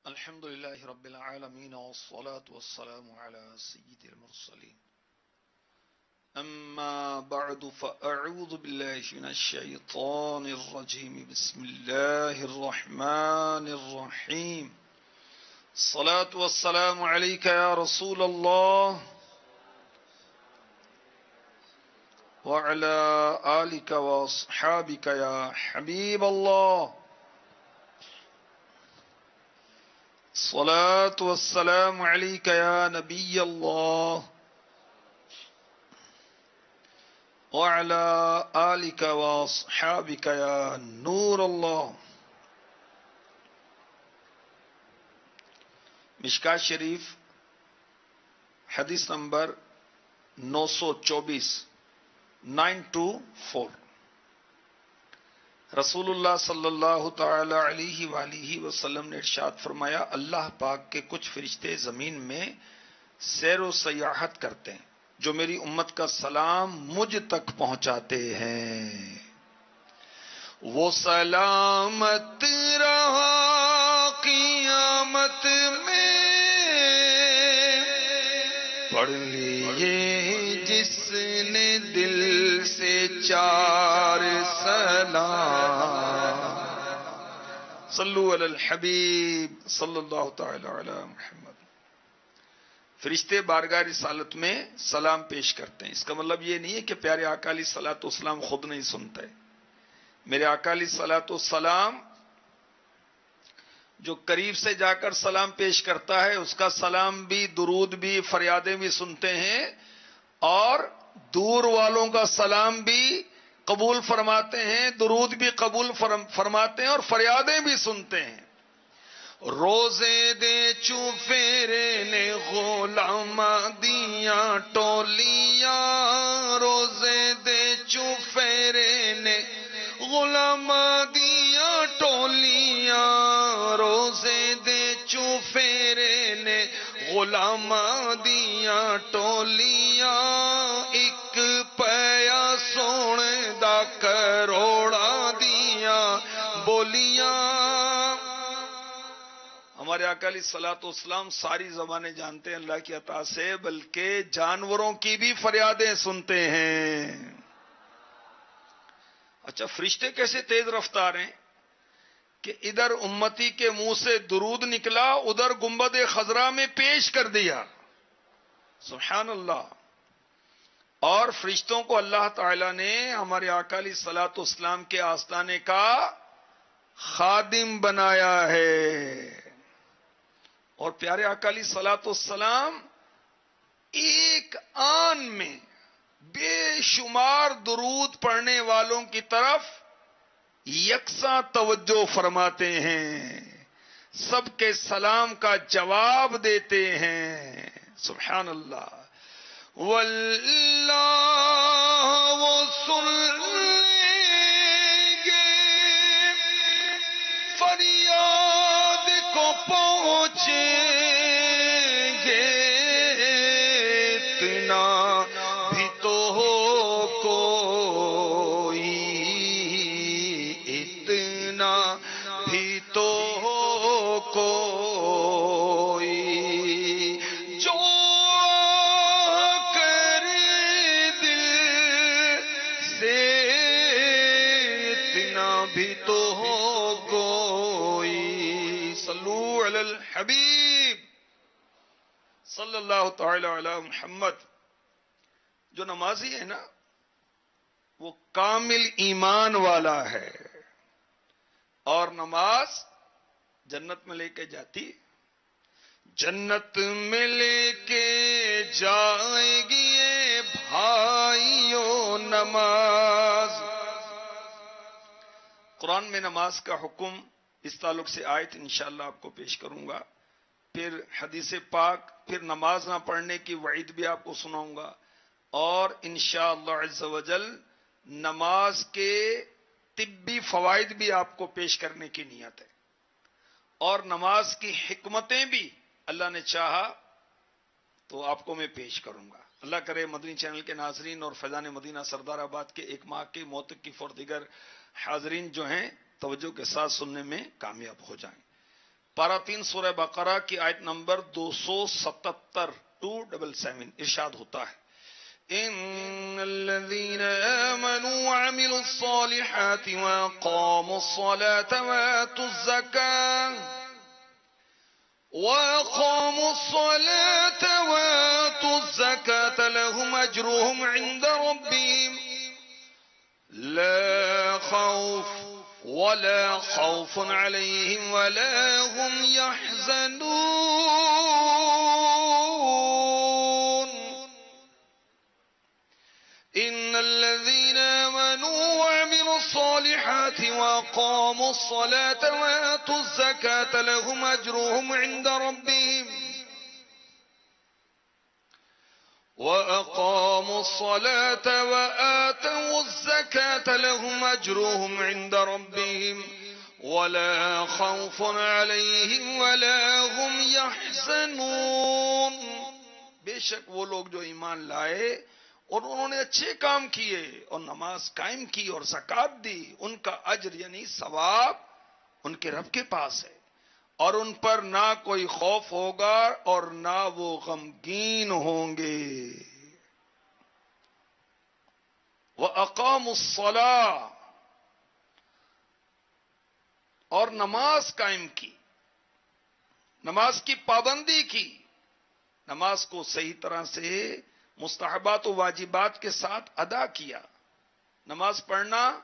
الحمد لله رب العالمين والصلاة والسلام على سيد المرسلين أما بعد فأعوذ بالله من الشيطان الرجيم بسم الله الرحمن الرحيم الصلاة والسلام عليك يا رسول الله وعلى آلك وأصحابك يا حبيب الله الصلاة والسلام عليك يا نبي الله وعلى آلك وأصحابك يا نور الله. مشکات شریف حدیث نمبر 924 924. رسول اللہ صلی اللہ تعالی علیہ وآلہ وسلم نے ارشاد فرمایا، اللہ پاک کے کچھ فرشتے زمین میں سیر و سیاحت کرتے ہیں جو میری امت کا سلام مجھ تک پہنچاتے ہیں. وہ سلامت رہا قیامت میں پڑھ لیے جس نے دل سے چار سلام. صلو علی الحبیب صلی اللہ تعالی علی محمد. فرشتے بارگاہ رسالت میں سلام پیش کرتے ہیں. اس کا مطلب یہ نہیں ہے کہ پیارے آقا علیہ الصلوۃ والسلام خود نہیں سنتے. میرے آقا علیہ الصلوۃ والسلام جو قریب سے جا کر سلام پیش کرتا ہے اس کا سلام بھی، درود بھی، فریادیں بھی سنتے ہیں، اور دور والوں کا سلام بھی قبول فرماتے ہیں، درود بھی قبول فرماتے ہیں، اور فریادیں بھی سنتے ہیں. روزے دے چوفیرے نے غلام دیاں ٹولیاں، روزے دے چوفیرے نے غلام دیاں ٹولیاں، روزے دے چوفیرے نے غلام دیاں ٹولیاں، ایک پیا سونے دا کروڑا دیاں بولیاں. ہمارے آقا علیہ الصلوۃ والسلام ساری زبانیں جانتے ہیں اللہ کی عطا سے، بلکہ جانوروں کی بھی فریادیں سنتے ہیں. اچھا، فرشتے کیسے تیز رفتار ہیں کہ ادھر امتی کے منہ سے درود نکلا، ادھر گنبد خضرا میں پیش کر دیا. سبحان اللہ. اور فرشتوں کو اللہ تعالی نے ہمارے آقا علیہ الصلوۃ والسلام کے آستانے کا خادم بنایا ہے. اور پیارے آقا علیہ الصلوۃ والسلام ایک آن میں بے شمار درود پڑھنے والوں کی طرف یکساں توجہ فرماتے ہیں، سب کے سلام کا جواب دیتے ہیں. سبحان اللہ. واللہ وہ سن لیں گے فریاد کو پہنچیں گے، اتنا بھی تو ہو کوئی، اتنا بھی تو ہو کوئی جو کرے دل سے، اتنا بھی تو ہو کوئی. صلو علی الحبیب صلی اللہ تعالی علی محمد. جو نمازی ہے نا وہ کامل ایمان والا ہے، اور نماز جنت میں لے کے جاتی، جنت میں لے کے جائے گی اے بھائیو نماز. قرآن میں نماز کا حکم اس تعلق سے آیت انشاءاللہ آپ کو پیش کروں گا، پھر حدیث پاک، پھر نماز نہ پڑھنے کی وعید بھی آپ کو سناؤں گا، اور انشاءاللہ عز و جل نماز کے طبی فوائد بھی آپ کو پیش کرنے کی نیت ہے، اور نماز کی حکمتیں بھی اللہ نے چاہا تو آپ کو میں پیش کروں گا. اللہ کرے مدنی چینل کے ناظرین اور فیضان مدینہ سردار آباد کے ایک ماہ کے معتکف اور دیگر حاضرین جو ہیں توجہ کے ساتھ سننے میں کامیاب ہو جائیں. پارہ 3 سورہ بقرہ کی آیت نمبر 277 277 ارشاد ہوتا ہے ان الذين امنوا وعملوا الصالحات واقاموا الصلاة وآتوا الزكاة لهم أجرهم عند ربهم لا خوف عليهم ولا هم يحزنون إن الذين آمنوا وعملوا الصالحات وأقاموا الصلاة وآتوا الزكاة لهم أجرهم عند ربهم وأقاموا الصلاة وآتوا الزكاة لهم أجرهم عند ربهم ولا خوف عليهم ولا هم يحزنون. بے شک وہ لوگ جو ایمان لائے اور انہوں نے اچھے کام کیے اور نماز قائم کی اور زکات دی، ان کا اجر یعنی ثواب ان کے رب کے پاس ہے، اور ان پر نہ کوئی خوف ہوگا اور نہ وہ غمگین ہوں گے. وَأَقَامُوا الصَّلَاةَ، اور نماز قائم کی، نماز کی پابندی کی، نماز کو صحیح طرح سے مستحبات و واجبات کے ساتھ ادا کیا. نماز پڑھنا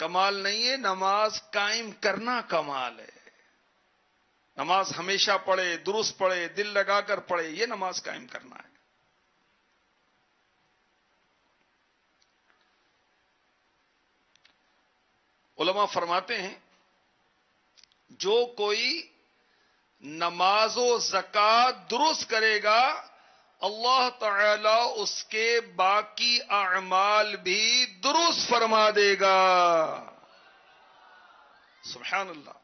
کمال نہیں ہے، نماز قائم کرنا کمال ہے. نماز ہمیشہ پڑھے، درست پڑھے، دل لگا کر پڑھے، یہ نماز قائم کرنا ہے. علماء فرماتے ہیں جو کوئی نماز و زکات درست کرے گا اللہ تعالی اس کے باقی اعمال بھی درست فرما دے گا. سبحان اللہ.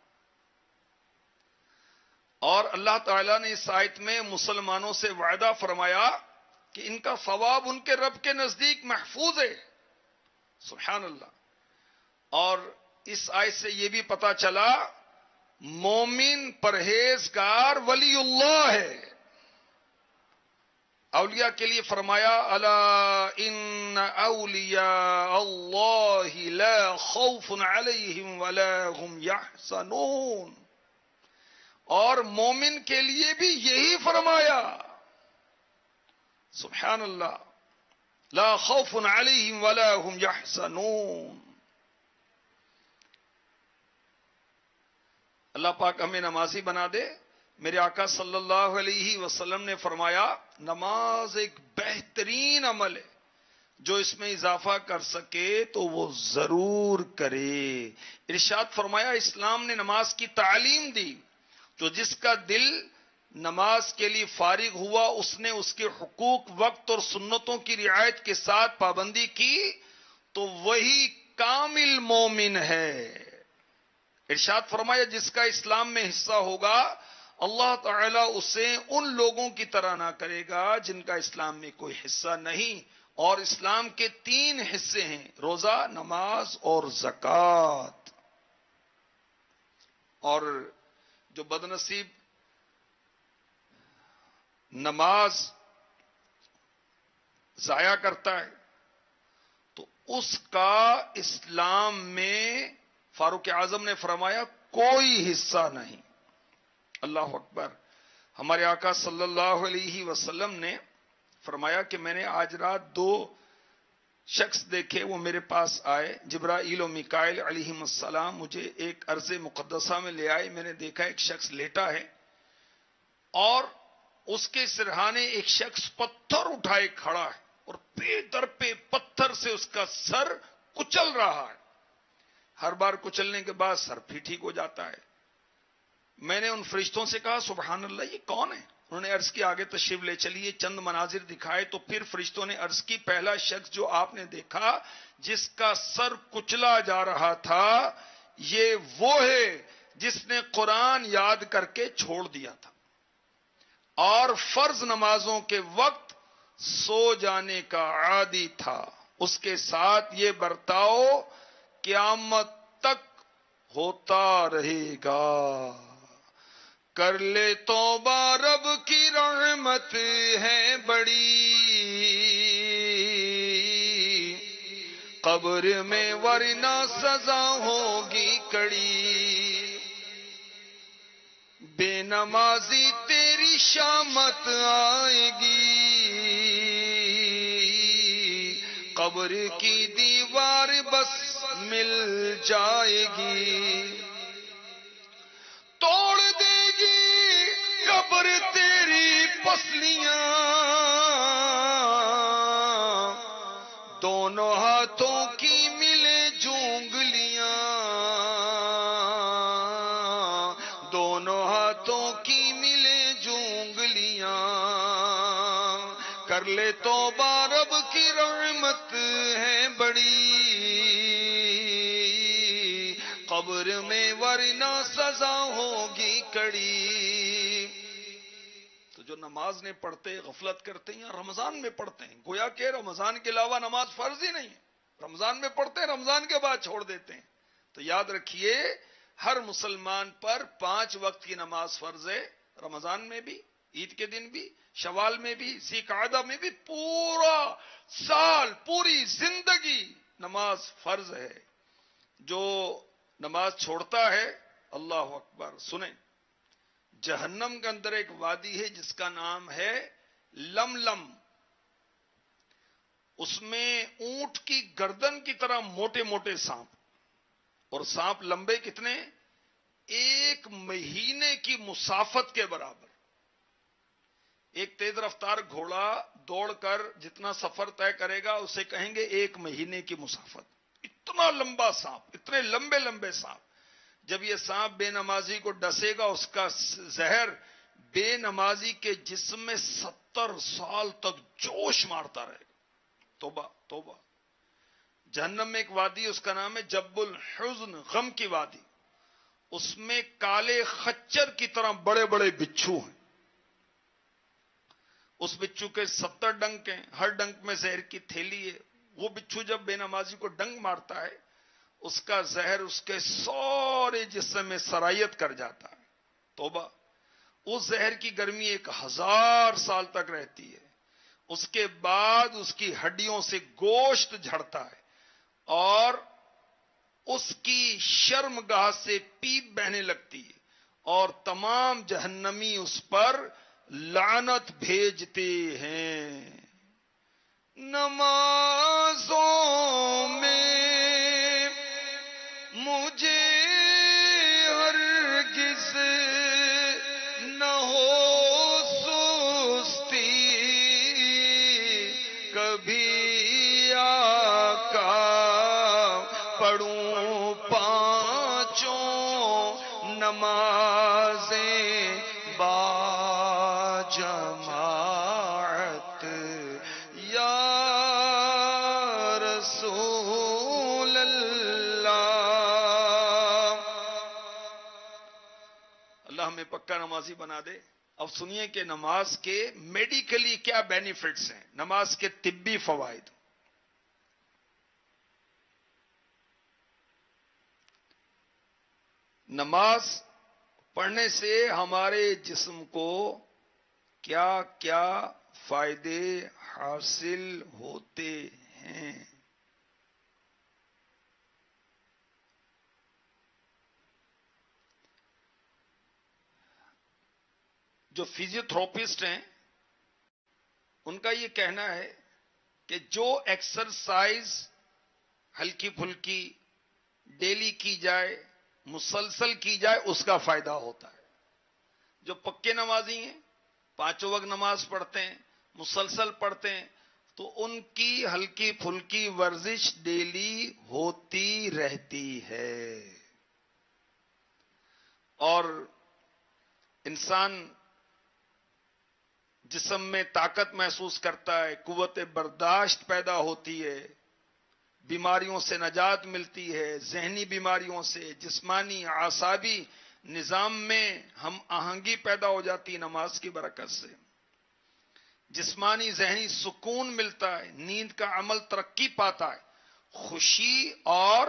اور اللہ تعالیٰ نے اس آیت میں مسلمانوں سے وعدہ فرمایا کہ ان کا ثواب ان کے رب کے نزدیک محفوظ ہے. سبحان اللہ. اور اس آیت سے یہ بھی پتا چلا مومن پرہیزگار ولی اللہ ہے. اولیاء کے لیے فرمایا الا ان اولیاء اللہ لا خوف علیہم ولا هم یحزنون. اور مومن کے لیے بھی یہی فرمایا. سبحان اللہ. لا خوف علیہم ولا هم یحزنون. اللہ پاک ہمیں نمازی بنا دے. میرے آقا صلی اللہ علیہ وسلم نے فرمایا نماز ایک بہترین عمل ہے، جو اس میں اضافہ کر سکے تو وہ ضرور کرے. ارشاد فرمایا اسلام نے نماز کی تعلیم دی، تو جس کا دل نماز کے لیے فارغ ہوا اس نے اس کے حقوق، وقت اور سنتوں کی رعایت کے ساتھ پابندی کی تو وہی کامل مومن ہے. ارشاد فرمایا جس کا اسلام میں حصہ ہوگا اللہ تعالیٰ اسے ان لوگوں کی طرح نہ کرے گا جن کا اسلام میں کوئی حصہ نہیں. اور اسلام کے 3 حصے ہیں، روزہ، نماز اور زکات. اور جو بدنصیب نماز ضائع کرتا ہے تو اس کا اسلام میں فاروق اعظم نے فرمایا کوئی حصہ نہیں. اللہ اکبر. ہمارے آقا صلی اللہ علیہ وسلم نے فرمایا کہ میں نے آج رات 2 شخص دیکھے، وہ میرے پاس آئے، جبرائیل و میکائیل علیہم السلام مجھے ایک ارض مقدسہ میں لے آئے. میں نے دیکھا ایک شخص لیٹا ہے اور اس کے سرہانے ایک شخص پتھر اٹھائے کھڑا ہے اور پے در پہ پتھر سے اس کا سر کچل رہا ہے. ہر بار کچلنے کے بعد سر بھی ٹھیک ہو جاتا ہے. میں نے ان فرشتوں سے کہا سبحان اللہ یہ کون ہے؟ انہوں نے عرض کی آگے تشریف لے چلیے. چند مناظر دکھائے تو پھر فرشتوں نے عرض کی پہلا شخص جو آپ نے دیکھا جس کا سر کچلا جا رہا تھا یہ وہ ہے جس نے قرآن یاد کر کے چھوڑ دیا تھا اور فرض نمازوں کے وقت سو جانے کا عادی تھا. اس کے ساتھ یہ برتاؤ قیامت تک ہوتا رہے گا. کر لے توبہ رب کی رحمت ہے بڑی، قبر میں ورنہ سزا ہوگی کڑی، بے نمازی تیری شامت آئے گی، قبر کی دیوار بس مل جائے گی، توڑ دے گی قبر تیری پسلیاں، دونوں ہاتھوں کی ملے جونگلیاں، دونوں ہاتھوں کی ملے جونگلیاں، کر لے توبہ رب کی رحمت ہے بڑی، قبر میں ورنہ سزا ہوگی کڑی۔ تو جو نماز نہیں پڑھتے، غفلت کرتے ہیں، یا رمضان میں پڑھتے ہیں، گویا کہ رمضان کے علاوہ نماز فرض ہی نہیں ہے، رمضان میں پڑھتے ہیں، رمضان کے بعد چھوڑ دیتے ہیں، تو یاد رکھیے ہر مسلمان پر 5 وقت کی نماز فرض ہے، رمضان میں بھی، عید کے دن بھی، شوال میں بھی، ذی قعدہ میں بھی، پورا سال، پوری زندگی نماز فرض ہے۔ جو نماز چھوڑتا ہے، اللہ اکبر، سنیں، جہنم کے اندر ایک وادی ہے جس کا نام ہے لملم، اس میں اونٹ کی گردن کی طرح موٹے موٹے سانپ، اور سانپ لمبے کتنے؟ 1 مہینے کی مسافت کے برابر۔ ایک تیز رفتار گھوڑا دوڑ کر جتنا سفر طے کرے گا اسے کہیں گے 1 مہینے کی مسافت۔ اتنا لمبا سانپ، اتنے لمبے لمبے سانپ، جب یہ سانپ بے نمازی کو ڈسے گا اس کا زہر بے نمازی کے جسم میں 70 سال تک جوش مارتا رہے گا۔ توبہ توبہ۔ جہنم میں ایک وادی، اس کا نام ہے جب الحزن، غم کی وادی، اس میں کالے خچر کی طرح بڑے بڑے بچھو ہیں، اس بچھو کے 70 ڈنک ہیں، ہر ڈنک میں زہر کی تھیلی ہے، وہ بچھو جب بے نمازی کو ڈنک مارتا ہے اس کا زہر اس کے سارے جسم میں سرایت کر جاتا ہے۔ توبہ۔ اس زہر کی گرمی 1000 سال تک رہتی ہے، اس کے بعد اس کی ہڈیوں سے گوشت جھڑتا ہے اور اس کی شرمگاہ سے پیپ بہنے لگتی ہے، اور تمام جہنمی اس پر لعنت بھیجتے ہیں۔ نمازوں میں مجھے ہرگز نہ ہو سستی، کبھی آقا پڑھوں 5 نمازیں با جماعت، یا رسول اللہ۔ اللہ ہمیں پکا نمازی بنا دے۔ اب سنیے کہ نماز کے میڈیکلی کیا بینیفٹس ہیں، نماز کے طبی فوائد۔ نماز پڑھنے سے ہمارے جسم کو کیا کیا فائدے حاصل ہوتے ہیں؟ جو فزیوتھراپسٹ ہیں ان کا یہ کہنا ہے کہ جو ایکسرسائز ہلکی پھلکی ڈیلی کی جائے، مسلسل کی جائے، اس کا فائدہ ہوتا ہے۔ جو پکے نمازی ہیں، 5 وقت نماز پڑھتے ہیں، مسلسل پڑھتے ہیں، تو ان کی ہلکی پھلکی ورزش ڈیلی ہوتی رہتی ہے، اور انسان جسم میں طاقت محسوس کرتا ہے، قوت برداشت پیدا ہوتی ہے، بیماریوں سے نجات ملتی ہے، ذہنی بیماریوں سے، جسمانی اعصابی نظام میں ہم آہنگی پیدا ہو جاتی نماز کی برکت سے، جسمانی ذہنی سکون ملتا ہے، نیند کا عمل ترقی پاتا ہے، خوشی اور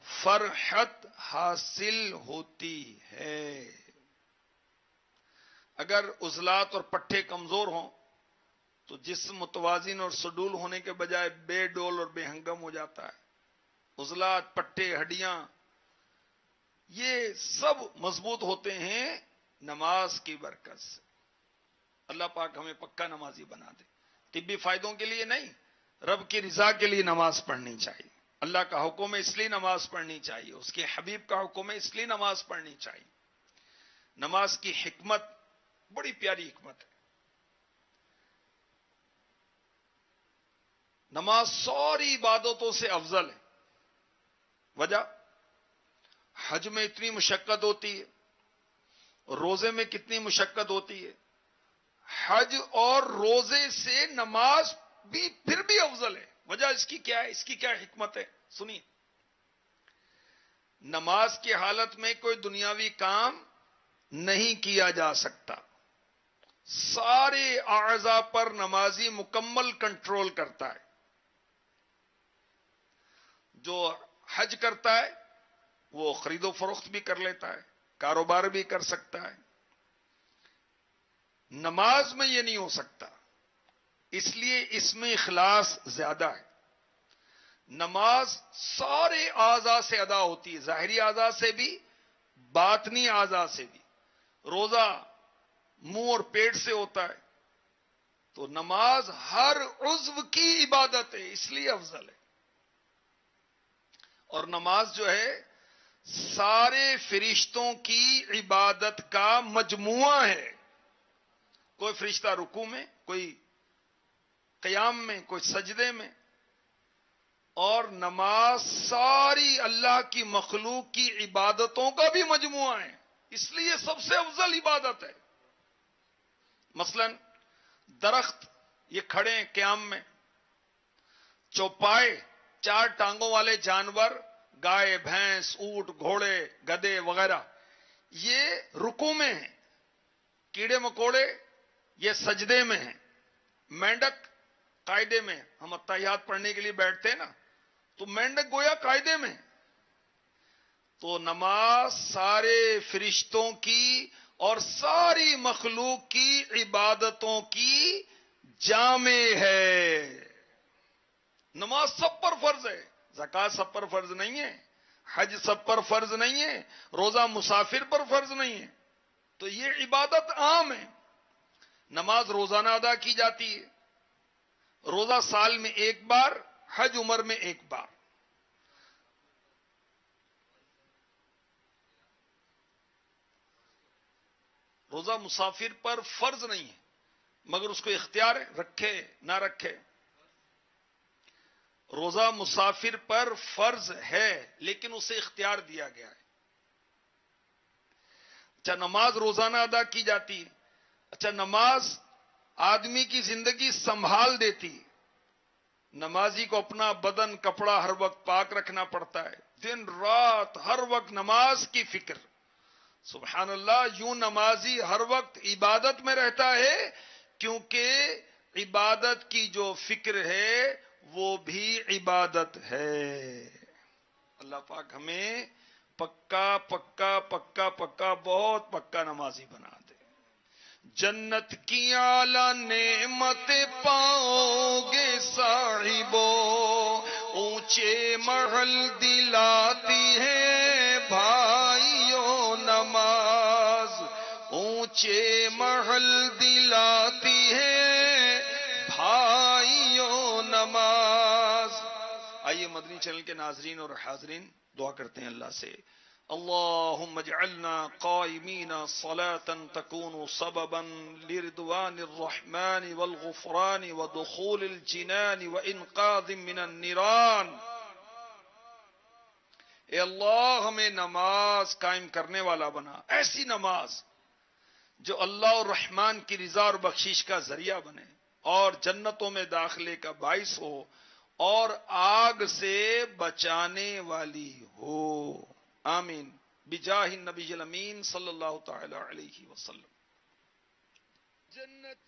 فرحت حاصل ہوتی ہے۔ اگر عضلات اور پٹھے کمزور ہوں تو جسم متوازن اور سڈول ہونے کے بجائے بے ڈول اور بے ہنگم ہو جاتا ہے۔ عضلات، پٹھے، ہڈیاں یہ سب مضبوط ہوتے ہیں نماز کی برکت سے۔ اللہ پاک ہمیں پکا نمازی بنا دے۔ طبی فائدوں کے لیے نہیں، رب کی رضا کے لیے نماز پڑھنی چاہیے۔ اللہ کا حکم ہے اس لیے نماز پڑھنی چاہیے، اس کے حبیب کا حکم ہے اس لیے نماز پڑھنی چاہیے۔ نماز کی حکمت بڑی پیاری حکمت ہے۔ نماز ساری عبادتوں سے افضل ہے۔ وجہ، حج میں اتنی مشقت ہوتی ہے، روزے میں کتنی مشقت ہوتی ہے، حج اور روزے سے نماز بھی پھر بھی افضل ہے۔ وجہ اس کی کیا ہے، اس کی کیا حکمت ہے، سنیے۔ نماز کی حالت میں کوئی دنیاوی کام نہیں کیا جا سکتا۔ سارے اعضاء پر نمازی مکمل کنٹرول کرتا ہے۔ جو حج کرتا ہے وہ خرید و فروخت بھی کر لیتا ہے، کاروبار بھی کر سکتا ہے۔ نماز میں یہ نہیں ہو سکتا، اس لیے اس میں اخلاص زیادہ ہے۔ نماز سارے اعضاء سے ادا ہوتی ہے، ظاہری اعضاء سے بھی، باطنی اعضاء سے بھی۔ روزہ منہ اور پیٹ سے ہوتا ہے، تو نماز ہر عضو کی عبادت ہے، اس لیے افضل ہے۔ اور نماز جو ہے سارے فرشتوں کی عبادت کا مجموعہ ہے۔ کوئی فرشتہ رکوع میں، کوئی قیام میں، کوئی سجدے میں، اور نماز ساری اللہ کی مخلوق کی عبادتوں کا بھی مجموعہ ہے، اس لیے سب سے افضل عبادت ہے۔ مثلا درخت یہ کھڑے ہیں قیام میں، چوپائے چار ٹانگوں والے جانور، گائے، بھینس، اونٹ، گھوڑے، گدے وغیرہ، یہ رکوع میں ہیں۔ کیڑے مکوڑے یہ سجدے میں ہیں۔ مینڈک قاعدے میں، ہم اتحیات پڑھنے کے لیے بیٹھتے ہیں نا، تو مینڈک گویا قاعدے میں۔ تو نماز سارے فرشتوں کی اور ساری مخلوق کی عبادتوں کی جامع ہے۔ نماز سب پر فرض ہے، زکوٰۃ سب پر فرض نہیں ہے، حج سب پر فرض نہیں ہے، روزہ مسافر پر فرض نہیں ہے، تو یہ عبادت عام ہے۔ نماز روزانہ ادا کی جاتی ہے، روزہ سال میں ایک بار، حج عمر میں ایک بار۔ روزہ مسافر پر فرض نہیں ہے، مگر اس کو اختیار ہے، رکھے نہ رکھے۔ روزہ مسافر پر فرض ہے لیکن اسے اختیار دیا گیا ہے۔ اچھا، نماز روزانہ ادا کی جاتی ہے۔ اچھا، نماز آدمی کی زندگی سنبھال دیتی ہے۔ نمازی کو اپنا بدن، کپڑا ہر وقت پاک رکھنا پڑتا ہے، دن رات ہر وقت نماز کی فکر۔ سبحان اللہ، یوں نمازی ہر وقت عبادت میں رہتا ہے، کیونکہ عبادت کی جو فکر ہے وہ بھی عبادت ہے۔ اللہ پاک ہمیں پکا پکا پکا پکا بہت پکا نمازی بنا دے۔ جنت کی اعلیٰ نعمتیں پاؤ گے صاحبو، اونچے محل دلاتی ہے بھائیو نماز، اونچے محل دلاتی ہے بھائیو نماز۔ آئیے مدنی چینل کے ناظرین اور حاضرین دعا کرتے ہیں اللہ سے۔ اللهم اجعلنا قائمين صلاة تكون سببا لرضوان الرحمن والغفران ودخول الجنان وإنقاذ من النيران۔ اے اللہ ہمیں نماز قائم کرنے والا بنا، ایسی نماز جو اللہ اور رحمان کی رضا اور بخشش کا ذریعہ بنے اور جنتوں میں داخلے کا باعث ہو اور آگ سے بچانے والی ہو۔ آمین بجاہ النبی الامین صلی اللہ تعالی علیہ وسلم۔ جنت